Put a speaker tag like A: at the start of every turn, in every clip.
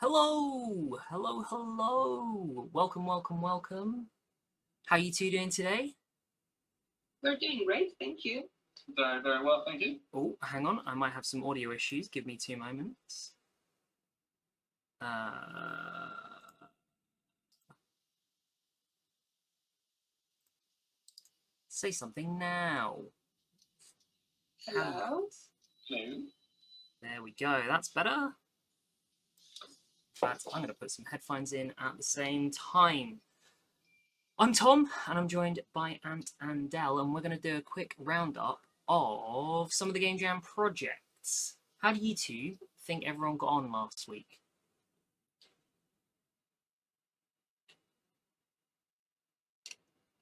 A: Hello, hello, hello. Welcome, welcome, welcome. How you two doing today?
B: We're doing great, thank you.
C: Very, very well, thank you.
A: Oh, hang on. I might have some audio issues. Give me 2 moments. Say something now.
B: Hello.
C: Hello.
A: There we go. That's better. In fact, I'm going to put some headphones in at the same time. I'm Tom, and I'm joined by Ant and Del, and we're going to do a quick roundup of some of the Game Jam projects. How do you two think everyone got on last week?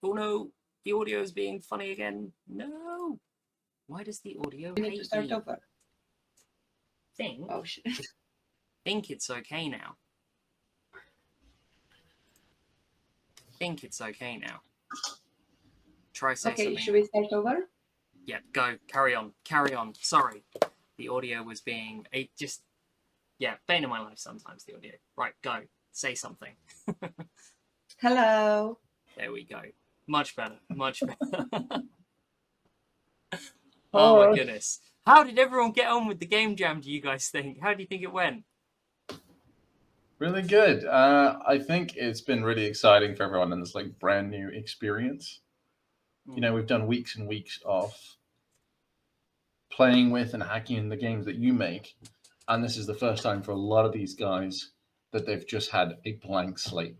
A: Oh no, the audio is being funny again. No. Why does the audio
B: We need
A: hate
B: to start
A: me?
B: over.
A: Think
B: Oh shit.
A: think it's okay now. Think it's okay now. Try say
B: Okay,
A: something.
B: should we start over?
A: Yeah, go. Carry on. Carry on. Sorry. The audio was being bane of my life sometimes, the audio. Right, go. Say something.
B: Hello.
A: There we go. Much better. Much better.
B: Oh.
A: Oh my goodness. How did everyone get on with the game jam, do you guys think? How do you think it went?
C: Really good. I think it's been really exciting for everyone in this brand new experience. You know, we've done weeks and weeks of playing with and hacking in the games that you make, and this is the first time for a lot of these guys that they've just had a blank slate.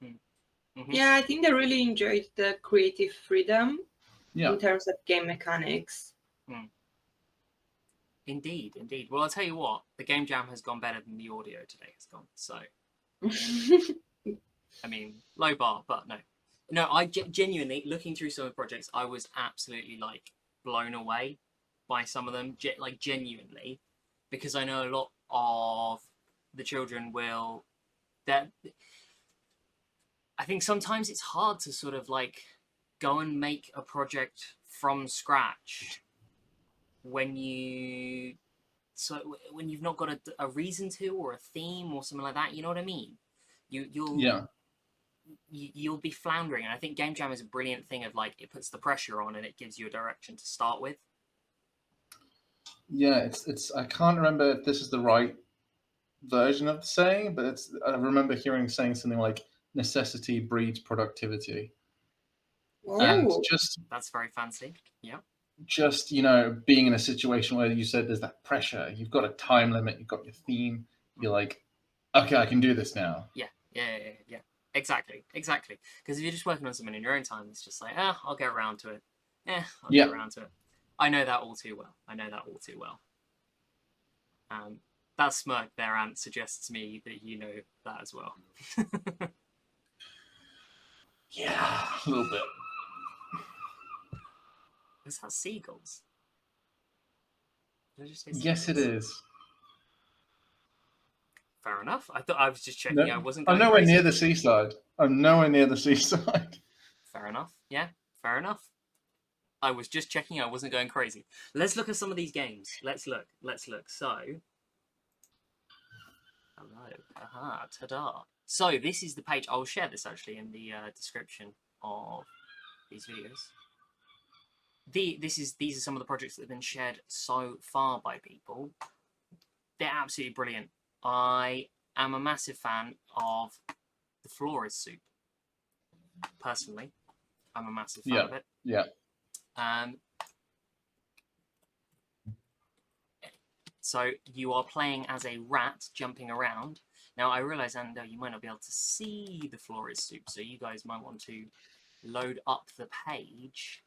A: Mm-hmm.
B: Yeah, I think they really enjoyed the creative freedom
C: Yeah.
B: in terms of game mechanics.
A: Indeed, indeed. Well, I'll tell you what, the game jam has gone better than the audio today has gone. So, I mean, low bar, but no. No, I genuinely, looking through some of the projects, I was absolutely blown away by some of them, genuinely, because I know a lot of the children will. That I think sometimes it's hard to sort of go and make a project from scratch when you've not got a reason to, or a theme or something like that. You know what I mean?
C: Yeah.
A: You'll be floundering, and I think game jam is a brilliant thing of it puts the pressure on and it gives you a direction to start with.
C: Yeah, it's I can't remember if this is the right version of the saying, but I remember hearing saying something like necessity breeds productivity. And
B: Oh.
A: That's very fancy. Yeah.
C: just being in a situation where you said there's that pressure, you've got a time limit, you've got your theme, you're like, okay, I can do this now.
A: Yeah. Exactly. Because if you're just working on something in your own time, it's just I'll get around to it. I'll get around to it. I know that all too well. That smirk there, Ant, suggests to me that you know that as well.
C: Yeah, a little bit.
A: Is that seagulls? Did I just say
C: Yes, it
A: seagulls?
C: is.
A: Fair enough. I thought I was just checking.
C: No,
A: I wasn't
C: I'm
A: going
C: nowhere
A: crazy.
C: near the seaside. I'm nowhere near the seaside.
A: Fair enough. Yeah, fair enough. I was just checking I wasn't going crazy. Let's look at some of these games. Let's look. So, hello. Aha, ta-da. So, this is the page. I'll share this actually in the description of these videos. These are some of the projects that have been shared so far by people. They're absolutely brilliant. I am a massive fan of the Flores soup. Personally, I'm a massive fan of it.
C: Yeah.
A: So you are playing as a rat jumping around. Now I realise, Ando, you might not be able to see the Flores soup, so you guys might want to load up the page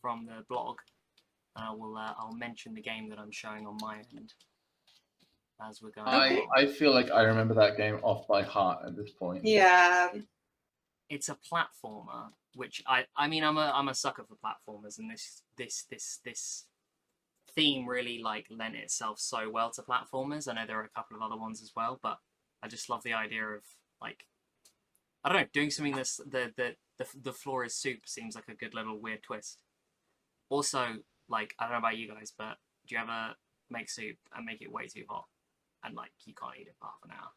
A: from the blog, and I'll mention the game that I'm showing on my end as we're going.
B: Okay.
C: I feel like I remember that game off by heart at this point.
B: Yeah.
A: It's a platformer, which I mean I'm a sucker for platformers, and this theme really lent itself so well to platformers. I know there are a couple of other ones as well, but I just love the idea of I don't know, doing something that's the floor is soup seems like a good little weird twist. Also, I don't know about you guys, but do you ever make soup and make it way too hot? and like you can't eat it for half an hour.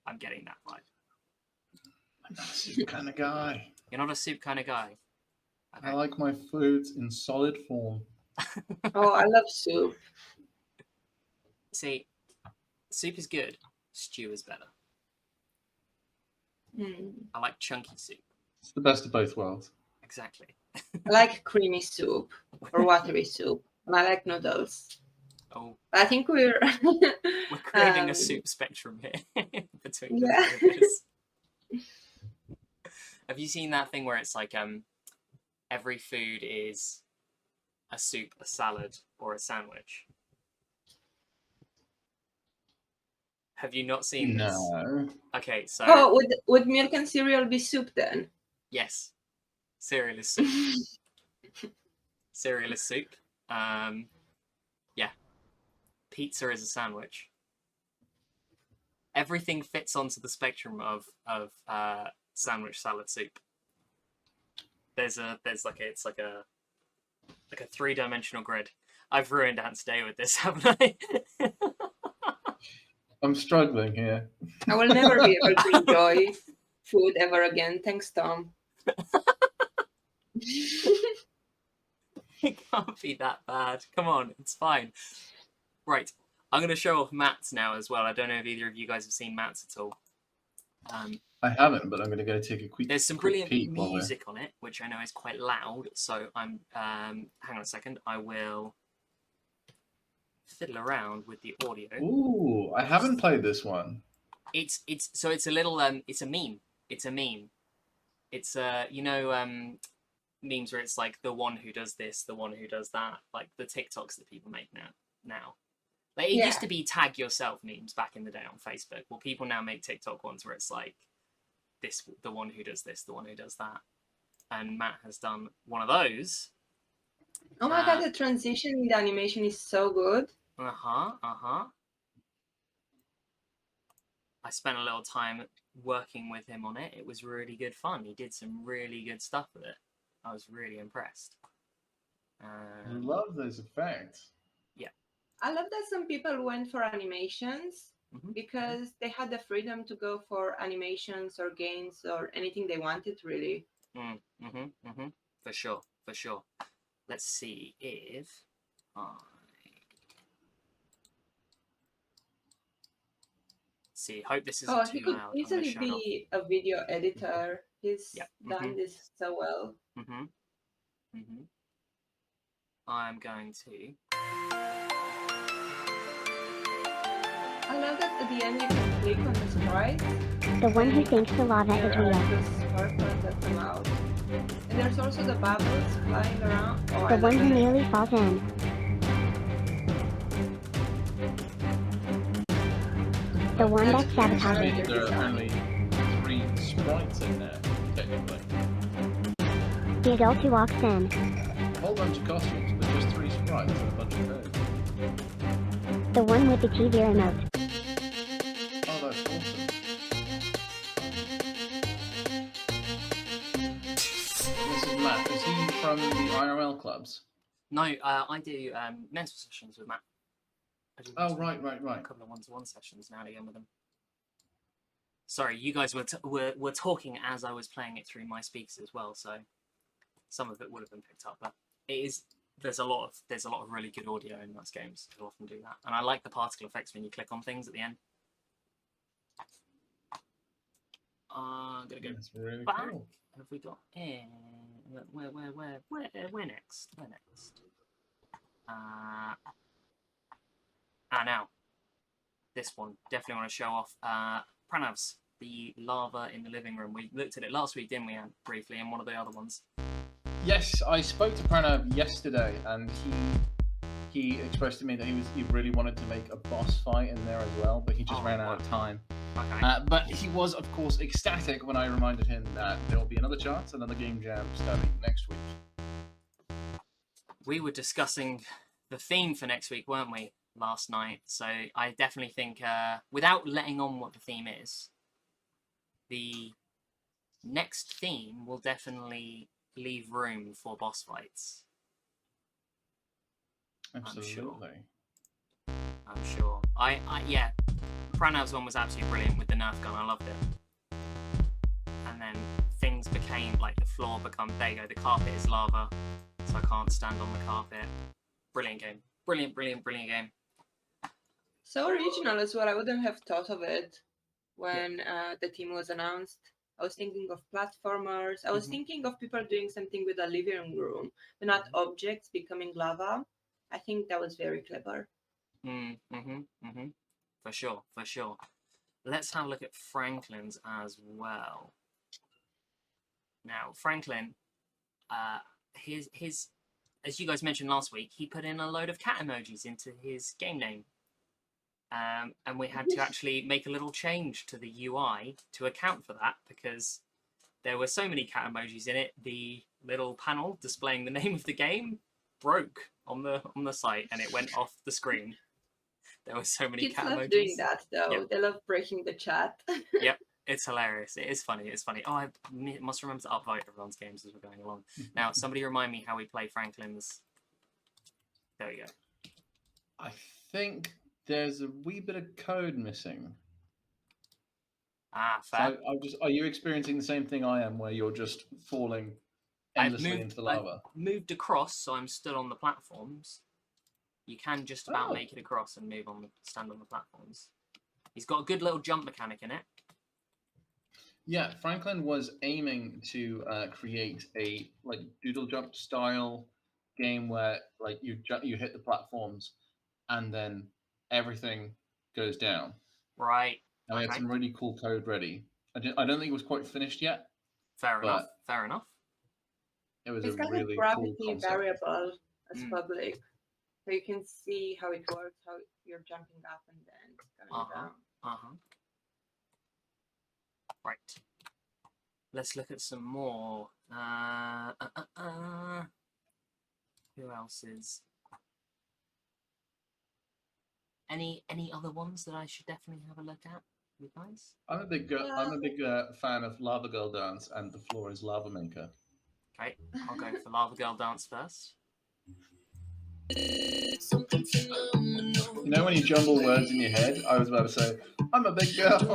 A: I'm getting that vibe.
C: I'm not a soup kind of guy.
A: You're not a soup kind of guy.
C: I like my foods in solid form.
B: Oh, I love soup.
A: See, soup is good. Stew is better.
B: Mm.
A: I like chunky soup.
C: It's the best of both worlds.
A: Exactly.
B: I like creamy soup or watery soup. And I like noodles.
A: Oh,
B: I think we're
A: we're creating a soup spectrum here between the two of us. Have you seen that thing where it's like every food is a soup, a salad, or a sandwich? Have you not seen this?
C: No.
A: Okay, so
B: Oh, would milk and cereal be soup then?
A: yes, cereal is soup. Cereal is soup. Yeah. Pizza is a sandwich. Everything fits onto the spectrum of sandwich, salad, soup. It's like a 3-dimensional grid. I've ruined Ant's day with this, haven't I?
C: I'm struggling here.
B: I will never be able to enjoy food ever again. Thanks, Tom.
A: It can't be that bad. Come on, it's fine. Right, I'm going to show off Matt's now as well. I don't know if either of you guys have seen Matt's at all.
C: I haven't, but I'm going to go take a quick.
A: There's some
C: quick
A: brilliant
C: peek while we're-
A: music on it, which I know is quite loud. So I'm hang on a second. I will fiddle around with the audio.
C: Ooh, I haven't played this one.
A: It's a little it's a meme. It's a meme. It's memes where it's like the one who does this, the one who does that, like the TikToks that people make now. Like it used to be tag yourself memes back in the day on Facebook. Well, people now make TikTok ones where it's like this, the one who does this, the one who does that. And Matt has done one of those.
B: Oh my god, the transition in the animation is so good.
A: I spent a little time working with him on it. It was really good fun. He did some really good stuff with it. I was really impressed.
C: I love those effects.
B: I love that some people went for animations because they had the freedom to go for animations or games or anything they wanted, really.
A: For sure. Let's see if hope this isn't
B: he
A: too
B: could
A: loud.
B: easily be a video editor. He's done this so well.
A: I'm going to.
B: I love that at the end you can click on the sprite.
D: The one who thinks the lava is
B: There are
D: real.
B: the sparklers that come out. And there's also the bubbles flying around. Oh,
D: The one who nearly falls in. The one that sabotages.
C: There are only 3 sprites in there, technically.
D: The adult who walks in.
C: A whole bunch of costumes, but just 3 sprites and a bunch of code.
D: The one with the TV remote.
C: Oh, that's awesome. This is Matt. Is he from the IRL clubs?
A: No, I do mental sessions with Matt. I do
C: Oh,
A: mental-
C: right.
A: A couple of one-to-one sessions now and again with him. Sorry, you guys were talking as I was playing it through my speakers as well, so some of it would have been picked up. But it is there's a lot of really good audio in those games. Who often do that, and I like the particle effects when you click on things at the end. I'm gonna go
C: That's really
A: back.
C: cool.
A: Have we got where next? Where next? Now this one definitely want to show off. Pranav's the lava in the living room. We looked at it last week, didn't we, Anne, briefly, and one of the other ones.
C: Yes, I spoke to Pranav yesterday, and he expressed to me that he really wanted to make a boss fight in there as well, but he just ran out of time.
A: Okay.
C: But he was, of course, ecstatic when I reminded him that there will be another chance, another game jam starting next week.
A: We were discussing the theme for next week, weren't we, last night? So I definitely think, without letting on what the theme is, the next theme will definitely leave room for boss fights.
C: Absolutely.
A: I'm sure. Yeah, Pranav's one was absolutely brilliant with the Nerf gun. I loved it. And then things became like the floor become. There you go. The carpet is lava, so I can't stand on the carpet. Brilliant game. Brilliant game.
B: So original as well. I wouldn't have thought of it when the team was announced. I was thinking of platformers. I was thinking of people doing something with a living room, but not objects becoming lava. I think that was very clever.
A: For sure. Let's have a look at Franklin's as well. Now, Franklin, his as you guys mentioned last week, he put in a load of cat emojis into his game name. And we had to actually make a little change to the UI to account for that because there were so many cat emojis in it. The little panel displaying the name of the game broke on the site and it went off the screen. There were so many
B: Kids
A: cat
B: love
A: emojis.
B: doing that though.
A: Yep.
B: They love breaking the chat.
A: Yep, it's hilarious. It is funny. It's funny. Oh, I must remember to upvote everyone's games as we're going along. Now, somebody remind me how we play Franklin's. There we go.
C: I think there's a wee bit of code missing.
A: Fair.
C: So are you experiencing the same thing I am, where you're just falling endlessly into the lava?
A: I've moved across, so I'm still on the platforms. You can just about make it across and stand on the platforms. He's got a good little jump mechanic in it.
C: Yeah, Franklin was aiming to create a doodle jump style game where you hit the platforms and then everything goes down.
A: Right.
C: And we had some really cool code ready. I don't think it was quite finished yet.
A: Fair enough.
C: It was
B: It's
C: a
B: got
C: really
B: a gravity
C: cool concept.
B: variable as public. So you can see how it works, how you're jumping up and then going down.
A: Right. Let's look at some more. Who else is? Any other ones that I should definitely have a look at, you guys?
C: I'm a big fan of Lava Girl Dance and The Floor is Lava Maker.
A: Okay, I'll go for Lava Girl Dance first.
C: You know when you jumble words in your head? I was about to say, I'm a big girl. I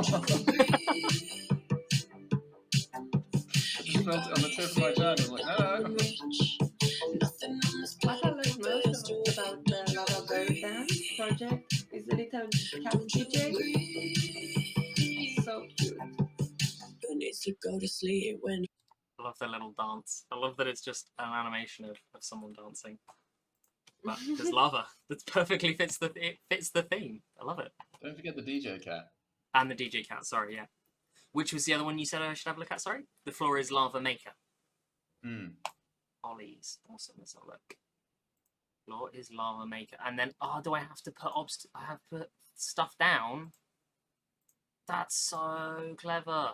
C: just felt it on the tip of my tongue. I was like, no.
B: What I like most about the Lava Girl Dance project is the little cat DJ. So cute.
A: I love the little dance. I love that it's just an animation of someone dancing. But there's lava. That perfectly fits the theme. I love it.
C: Don't forget the DJ cat.
A: And the DJ cat, sorry, yeah. Which was the other one you said I should have a look at, sorry? The Floor is Lava Maker. Ollie's. Awesome, let's have a look. Floor is Lava Maker. And then, do I have to put stuff down? That's so clever.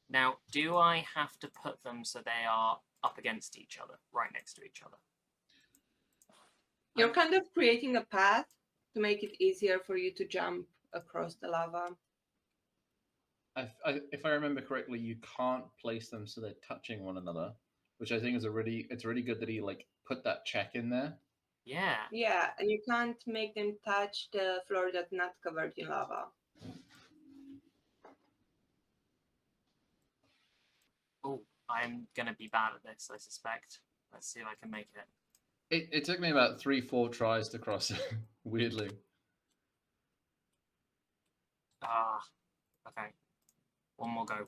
A: Now, do I have to put them so they are up against each other, right next to each other?
B: You're kind of creating a path to make it easier for you to jump across the lava.
C: If I remember correctly, you can't place them so they're touching one another, which I think is it's really good that he put that check in there.
A: Yeah.
B: Yeah, and you can't make them touch the floor that's not covered in lava.
A: Oh, I'm gonna be bad at this, I suspect. Let's see if I can make it.
C: It took me about 3-4 tries to cross it, weirdly.
A: Okay. One more go.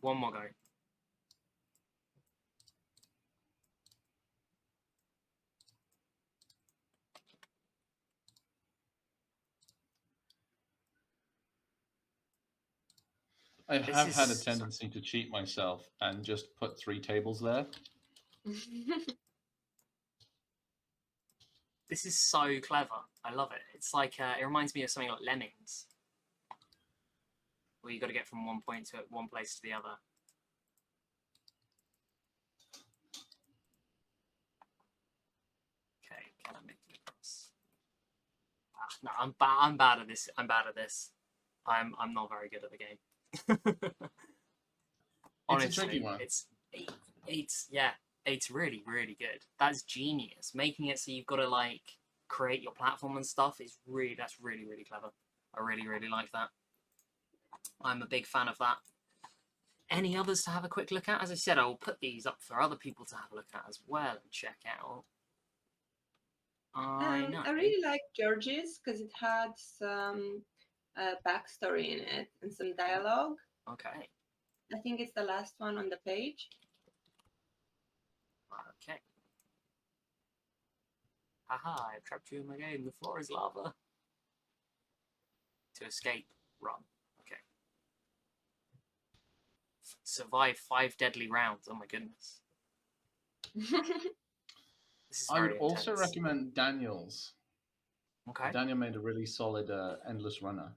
C: I have had a tendency to cheat myself and just put 3 tables there.
A: This is so clever. I love it. It's like, it reminds me of something like Lemmings. Where you got to get from one place to the other. Okay, can I make it across? No, I'm bad at this. I'm not very good at the game. Honestly,
C: it's a tricky one.
A: It's really, really good. That's genius. Making it so you've got to create your platform and stuff is that's really clever. I really like that. I'm a big fan of that. Any others to have a quick look at? As I said, I will put these up for other people to have a look at as well and check out. I know.
B: I really like George's because it had some backstory in it and some dialogue.
A: Okay.
B: I think it's the last one on the page.
A: Okay. Haha, I've trapped you in my game. The floor is lava. To escape, run. Okay. Survive 5 deadly rounds. Oh my goodness. This is
C: I would
A: very
C: also
A: intense.
C: recommend Daniel's.
A: Okay.
C: Daniel made a really solid Endless Runner.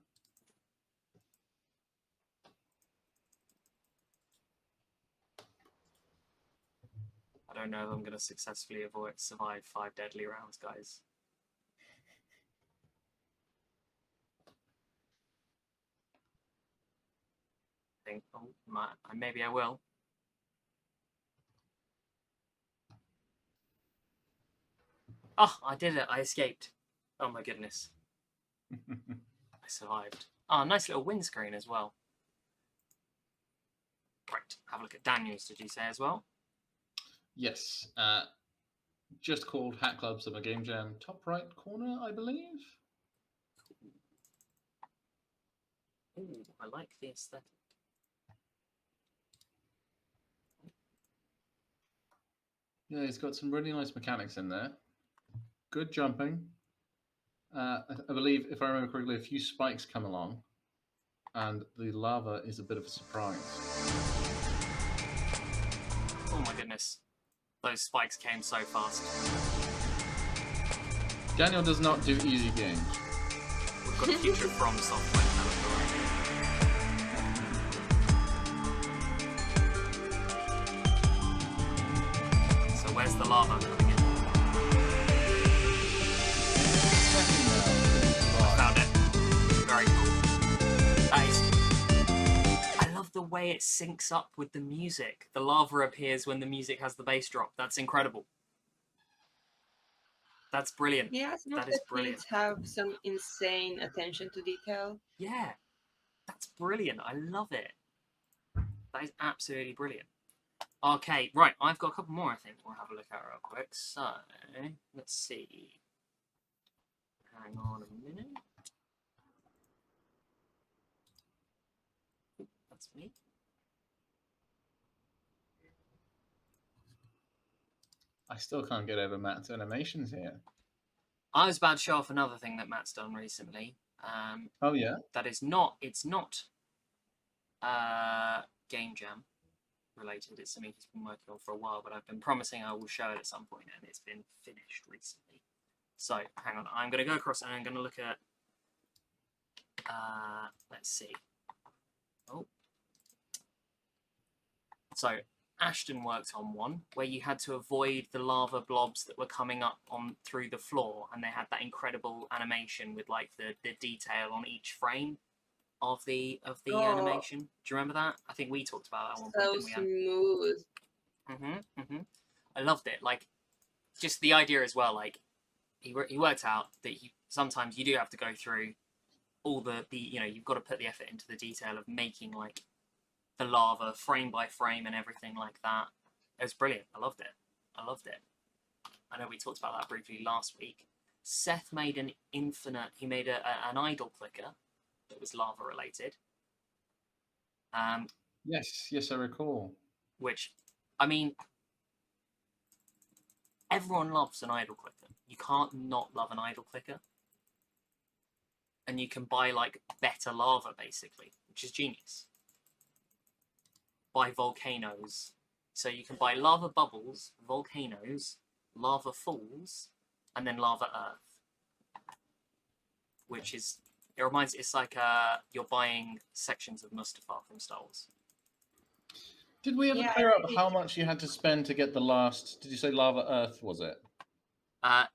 A: I don't know if I'm going to successfully survive 5 deadly rounds, guys. I think, maybe I will. Oh, I did it. I escaped. Oh my goodness. I survived. Oh, nice little windscreen as well. Right, have a look at Daniel's, did you say as well?
C: Yes. Just called Hat Club Summer Game Jam. Top right corner, I believe.
A: Ooh, I like the aesthetic.
C: Yeah, he's got some really nice mechanics in there. Good jumping. I believe, if I remember correctly, a few spikes come along, and the lava is a bit of a surprise.
A: Oh my goodness. Those spikes came so fast.
C: Daniel does not do easy games.
A: We've got a future from software developer. So where's the lava coming in? I found it. Very cool. That is... I love the way it syncs up with the music. The lava appears when the music has the bass drop. That's incredible. That's brilliant.
B: Yeah, some
A: That
B: of
A: is
B: the
A: brilliant.
B: kids have some insane attention to detail.
A: Yeah, that's brilliant. I love it. That is absolutely brilliant. Okay, right. I've got a couple more I think we'll have a look at real quick. So, let's see. Hang on a minute. Ooh, that's me.
C: I still can't get over Matt's animations here.
A: I was about to show off another thing that Matt's done recently.
C: Oh, yeah?
A: That is not, it's not Game Jam related. It's something he's been working on for a while, but I've been promising I will show it at some point, and it's been finished recently. So, hang on. I'm going to go across and I'm going to look at, let's see. Oh. So, Ashton worked on one where you had to avoid the lava blobs that were coming up on through the floor, and they had that incredible animation with like the detail on each frame of the animation. Do you remember that? I think we talked about that at one point,
B: So
A: didn't we?
B: smooth.
A: I loved it. Like, just the idea as well. Like, he worked out that sometimes you do have to go through all the you've got to put the effort into the detail of making like the lava frame by frame and everything like that. It was brilliant. I loved it. I know we talked about that briefly last week. Seth made an idle clicker that was lava related.
C: Yes, I recall.
A: Which, I mean, everyone loves an idle clicker. You can't not love an idle clicker. And you can buy like better lava basically, which is genius. Buy volcanoes. So you can buy lava bubbles, volcanoes, lava falls, and then lava earth. Which is, it's like you're buying sections of Mustafar from Star Wars.
C: Did we ever clear up how much you had to spend to get the last, did you say lava earth, was it?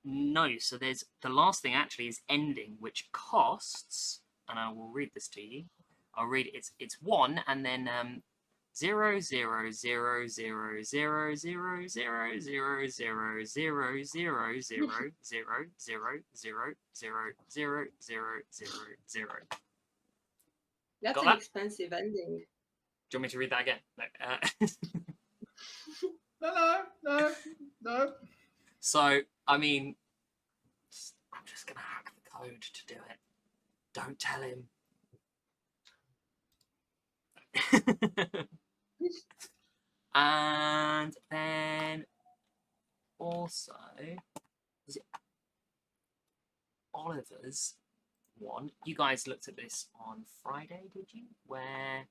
A: No, so there's, the last thing actually is ending, which costs, and I will read this to you. I'll read it, it's 1, and then 0 0 0 0 0 0 0 0 0 0 0 0 0 0 0 0 0 0 0 0.
B: That's
A: Got
B: an
A: that?
B: expensive ending.
A: Do you want me to read that again? No.
C: No.
A: So, I mean, I'm just going to hack the code to do it. Don't tell him. And then also, was it Oliver's one? You guys looked at this on Friday, did you? Where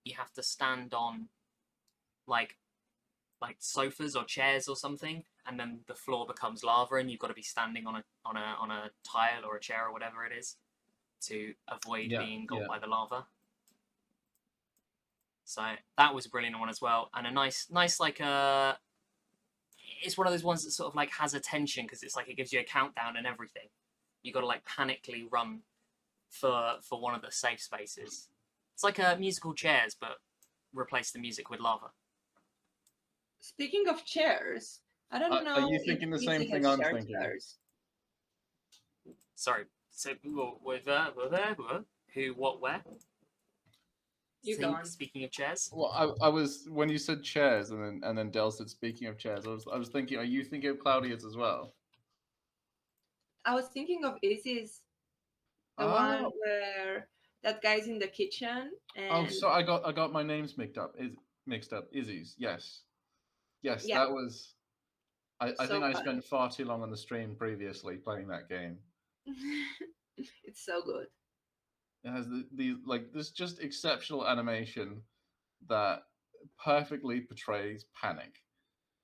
A: you have to stand on like sofas or chairs or something, and then the floor becomes lava, and you've got to be standing on a tile or a chair or whatever it is to avoid being got by the lava. So that was a brilliant one as well, and a nice like it's one of those ones that sort of like has a tension because it's like it gives you a countdown and everything. You got to like panically run for one of the safe spaces. It's like a musical chairs, but replace the music with lava.
B: Speaking of chairs, I don't know.
C: Are you thinking the same thing I'm thinking?
B: Chairs.
A: Sorry. So who, what, where?
B: You go on.
A: Speaking of chairs.
C: Well, I was when you said chairs, and then Del said speaking of chairs. I was thinking, are you thinking of Claudia's as well?
B: I was thinking of Izzy's, the one where that guy's in the kitchen. And...
C: Oh, so I got my names mixed up. Izzy's, yes, yeah. That was. I think I spent far too long on the stream previously playing that game.
B: It's so good.
C: It has the like this just exceptional animation that perfectly portrays panic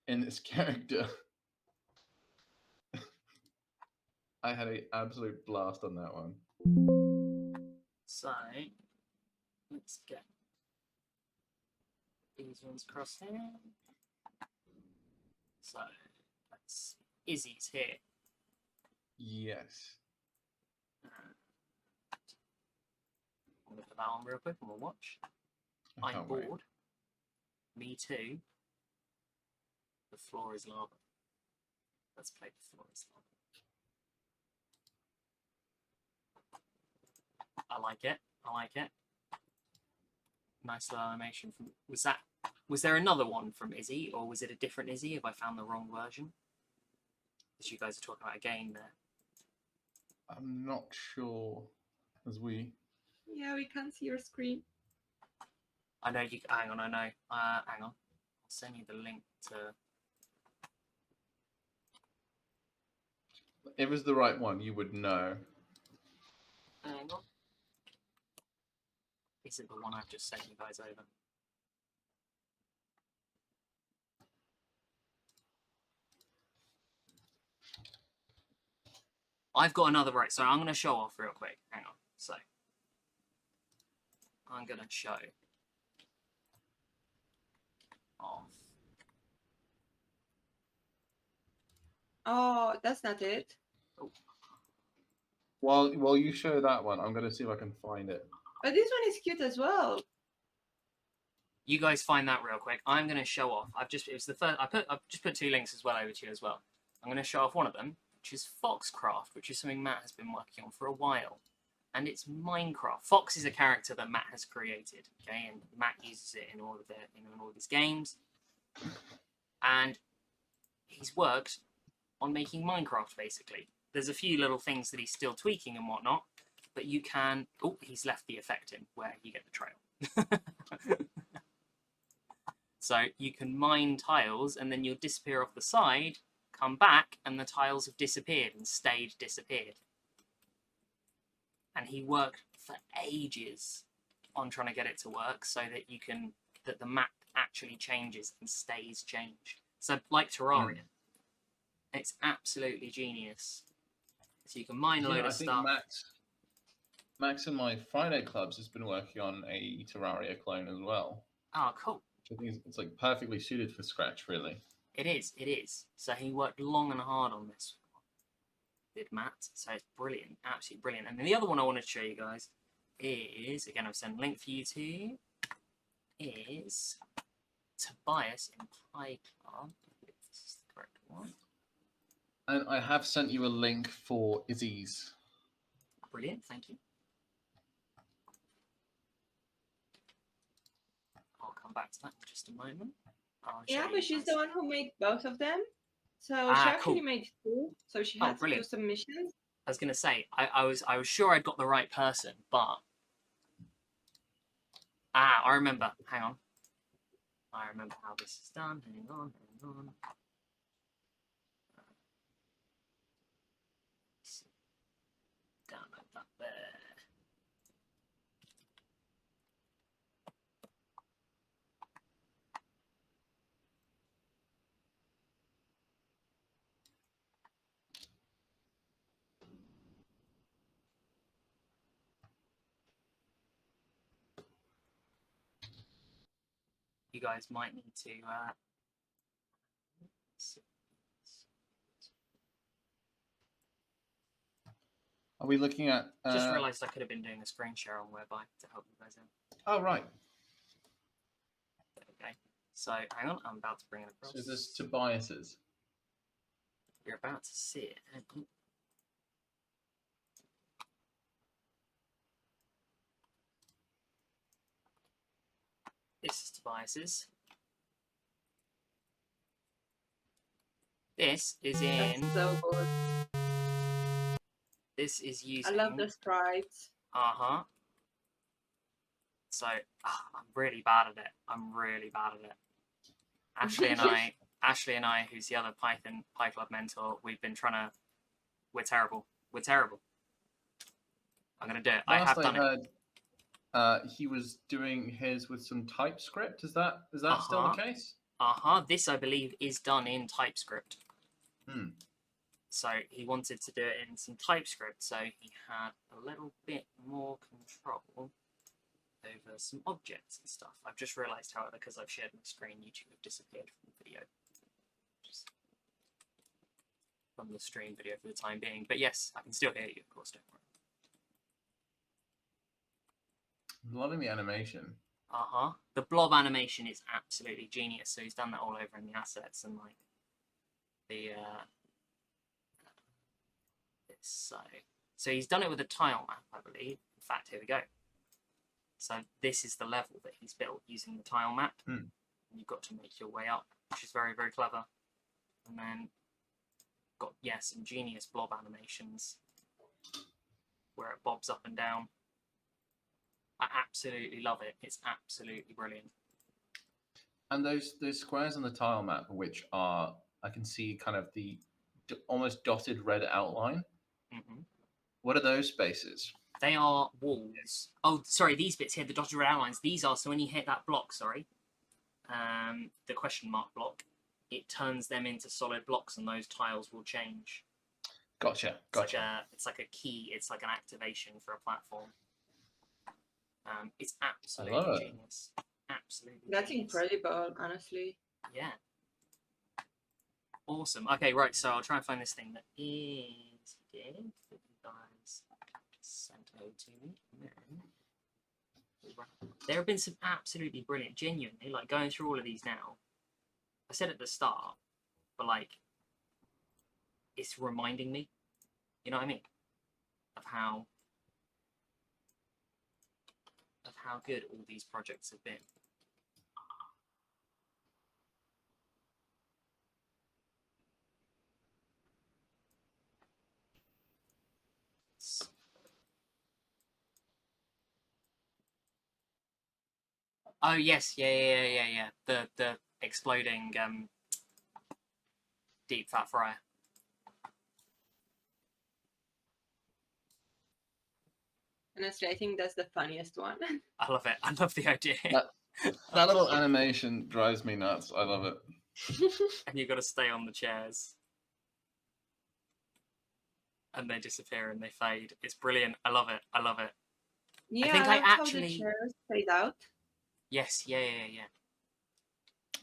C: in this character. I had an absolute blast on that one.
A: So let's get these ones across here. So that's Izzy's here.
C: Yes.
A: I'm gonna put that on real quick and we'll watch.
C: I
A: I'm
C: can't
A: bored.
C: wait.
A: Me too. The floor is lava. Let's play the floor is lava. I like it. I like it. Nice little animation from. Was there another one from Izzy, or was it a different Izzy? If I found the wrong version, because you guys are talking about a game there.
C: I'm not sure.
B: Yeah, we can't see your screen.
A: I know you. Hang on. I know. Hang on. I'll send you the link to.
C: If it was the right one, you would know.
A: Hang on. Is it the one I've just sent you guys over? I've got another right, so I'm going to show off real quick. Hang on. So, I'm going to show off.
B: Oh, that's not it.
A: Oh.
C: While you show that one, I'm going to see if I can find it.
B: But this one is cute as well.
A: You guys find that real quick. I'm going to show off. I've just put two links as well over to you as well. I'm going to show off one of them, which is Foxcraft, which is something Matt has been working on for a while. And it's Minecraft. Fox is a character that Matt has created, okay, and Matt uses it in all of his games. And he's worked on making Minecraft, basically. There's a few little things that he's still tweaking and whatnot, but you can. Oh, he's left the effect in where you get the trail. So you can mine tiles, and then you'll disappear off the side, come back, and the tiles have disappeared and stayed disappeared. And he worked for ages on trying to get it to work so that the map actually changes and stays changed. So like Terraria, it's absolutely genius. So you can mine a load of stuff.
C: Max in my Friday clubs has been working on a Terraria clone as well.
A: Oh, cool.
C: I think it's like perfectly suited for Scratch, really.
A: It is. So he worked long and hard on this. Did Matt. So it's brilliant. Absolutely brilliant. And then the other one I wanted to show you guys is, again, I've sent a link for you to. is Tobias in PyClub. If this is the correct one.
C: And I have sent you a link for Izzy's.
A: Brilliant, thank you. I'll come back to that in just a moment. I'll show
B: Yeah,
A: you
B: but she's
A: guys.
B: the one who made both of them. So she
A: Ah,
B: actually
A: cool.
B: made 2. So she
A: Oh,
B: had 2
A: brilliant.
B: submissions.
A: I was gonna say I was sure I'd got the right person, but I remember. Hang on. I remember how this is done. Hang on. Download that there. You guys might need to.
C: Are we looking at?
A: Just realised I could have been doing a screen share on Whereby to help you guys out.
C: Oh right.
A: There we go. So hang on, I'm about to bring it across.
C: So this Tobias's.
A: You're about to see it. This is Tobias's. This is in.
B: That's so good.
A: This is
B: I
A: using.
B: love the sprites.
A: So I'm really bad at it. I'm really bad at it. Ashley and I, who's the other PyClub mentor, we've been trying to. We're terrible. We're terrible. I'm gonna do it. I have done it.
C: He was doing his with some TypeScript. Is that still
A: Uh-huh.
C: the case?
A: This, I believe, is done in TypeScript.
C: Hmm.
A: So he wanted to do it in some TypeScript, so he had a little bit more control over some objects and stuff. I've just realised, however, because I've shared my screen, YouTube have disappeared from the video. Just from the stream video for the time being. But yes, I can still hear you, of course, don't worry.
C: I'm loving the animation.
A: The blob animation is absolutely genius. So he's done that all over in the assets and like the so he's done it with a tile map, I believe. In fact, here we go. So this is the level that he's built using the tile map.
C: Hmm.
A: You've got to make your way up, which is very, very clever. And then got some genius blob animations where it bobs up and down. I absolutely love it. It's absolutely brilliant.
C: And those squares on the tile map, which are I can see kind of the almost dotted red outline.
A: Mm-hmm.
C: What are those spaces?
A: They are walls. Oh, sorry, these bits here, the dotted red outlines. These are, so when you hit that block, the question mark block, it turns them into solid blocks, and those tiles will change.
C: Gotcha.
A: It's like a key. It's like an activation for a platform. It's absolutely genius. Absolutely.
B: That's
A: genius.
B: incredible, honestly.
A: Yeah. Awesome. Okay, right. So I'll try and find this thing that is here that you guys sent over to me. There have been some absolutely brilliant, genuinely, like going through all of these now. I said at the start, but like, it's reminding me. You know what I mean? Of how good all these projects have been. Oh yes, yeah. The exploding deep fat fryer.
B: Honestly, I think that's the funniest one.
A: I love it. I love the idea.
C: That little animation drives me nuts. I love it.
A: And you've got to stay on the chairs. And they disappear and they fade. It's brilliant. I love it. I love it.
B: Yeah,
A: I think
B: love how
A: actually.
B: the chairs fade out.
A: Yes, yeah.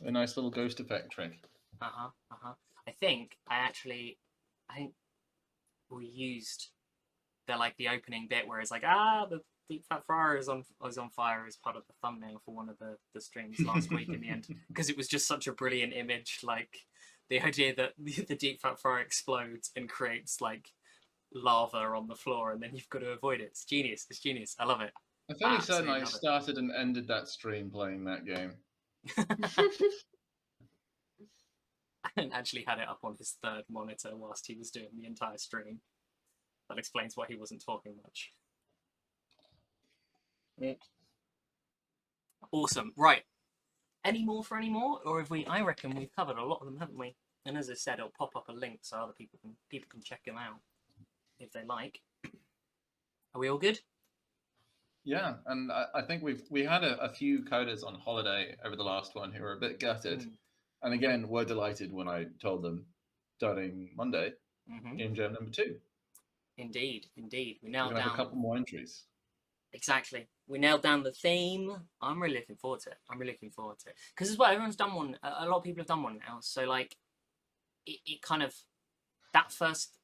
C: A nice little ghost effect trick.
A: I think we used the opening bit where it's like, the Deep Fat Fryer is on fire as part of the thumbnail for one of the streams last week in the end, because it was just such a brilliant image. Like the idea that the Deep Fat Fryer explodes and creates like lava on the floor, and then you've got to avoid it. It's genius. It's genius. I love it.
C: I'm fairly certain
A: Absolutely
C: I
A: love it.
C: started and ended that stream playing that game.
A: And actually had it up on his third monitor whilst he was doing the entire stream. That explains why he wasn't talking much. Awesome. Right. Any more for any more? Or have we? I reckon we've covered a lot of them, haven't we? And as I said, it'll pop up a link so other people can check them out if they like. Are we all good?
C: Yeah, and I think we had a few coders on holiday over the last one who were a bit gutted, and again were delighted when I told them starting Monday, Game Jam number 2.
A: Indeed, indeed. We
C: We're
A: nailed
C: gonna have
A: down
C: a couple more entries.
A: exactly. We nailed down the theme. I'm really looking forward to it. Because as well, everyone's done one. A lot of people have done one now. So like, it kind of that first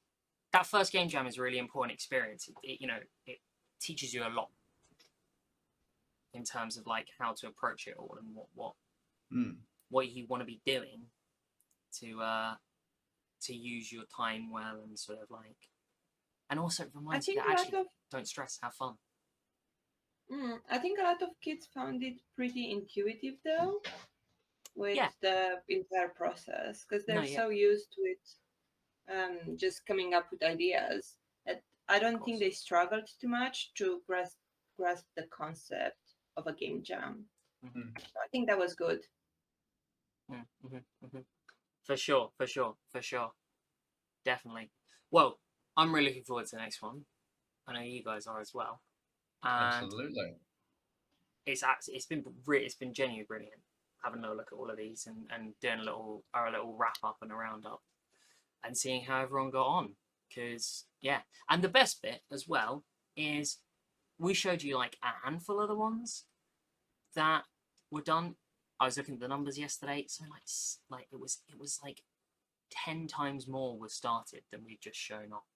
A: game jam is a really important experience. It teaches you a lot in terms of like how to approach it all and what you want to be doing to use your time well and sort of like, and also it reminds you that actually don't stress, have fun.
B: I think a lot of kids found it pretty intuitive though, with
A: Yeah.
B: the entire process, because they're
A: No, yeah.
B: so used with just coming up with ideas that I don't think they struggled too much to grasp the concept of a game jam.
A: Mhm.
B: So I think that was good.
A: For sure. Definitely. Well, I'm really looking forward to the next one. I know you guys are as well. And
C: Absolutely.
A: it's been genuinely brilliant having a look at all of these and doing a little wrap up and a roundup and seeing how everyone got on. Because yeah, and the best bit as well is we showed you like a handful of the ones that were done. I was looking at the numbers yesterday, so like it was like 10 times more was started than we've just shown off.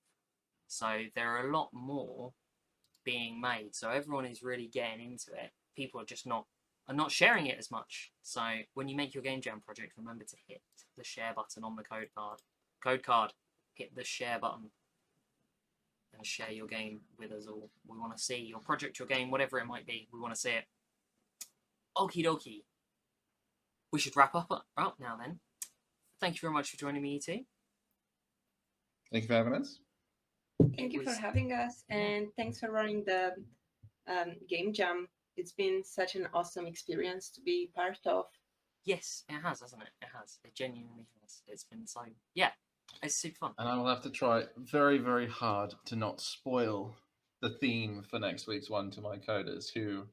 A: So there are a lot more being made. So everyone is really getting into it. People are just not sharing it as much. So when you make your game jam project, remember to hit the share button on the code card. Hit the share button and share your game with us all. We want to see your project, your game, whatever it might be. We want to see it. Okie dokie. We should wrap up now then. Thank you very much for joining me, E2.
C: Thank you for having us.
B: Thank you for having us, and thanks for running the game jam. It's been such an awesome experience to be part of.
A: Yes, it has, hasn't it? It has. It genuinely has. It's been so, yeah, it's super fun.
C: And I will have to try very, very hard to not spoil the theme for next week's one to my coders, who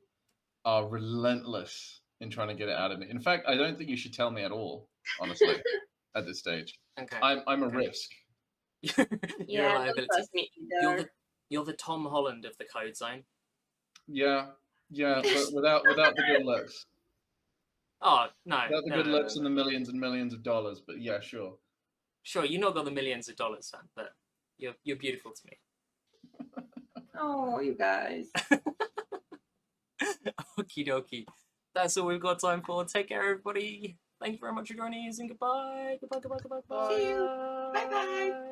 C: are relentless in trying to get it out of me. In fact, I don't think you should tell me at all, honestly, at this stage.
A: Okay.
C: I'm a risk.
A: You're
B: Yeah,
A: a
B: don't
A: liability.
B: trust me either.
A: You're the Tom Holland of the code zone.
C: Yeah, but without the good looks.
A: Oh no.
C: Without the
A: no,
C: good
A: no,
C: looks
A: no,
C: and the millions and millions of dollars, but yeah, sure.
A: Sure, you've not got the millions of dollars, son, but you're beautiful to me.
B: Oh, you guys.
A: Okie dokie. That's all we've got time for. Take care, everybody. Thank you very much for joining us, and goodbye. Goodbye.
B: See you. Bye-bye.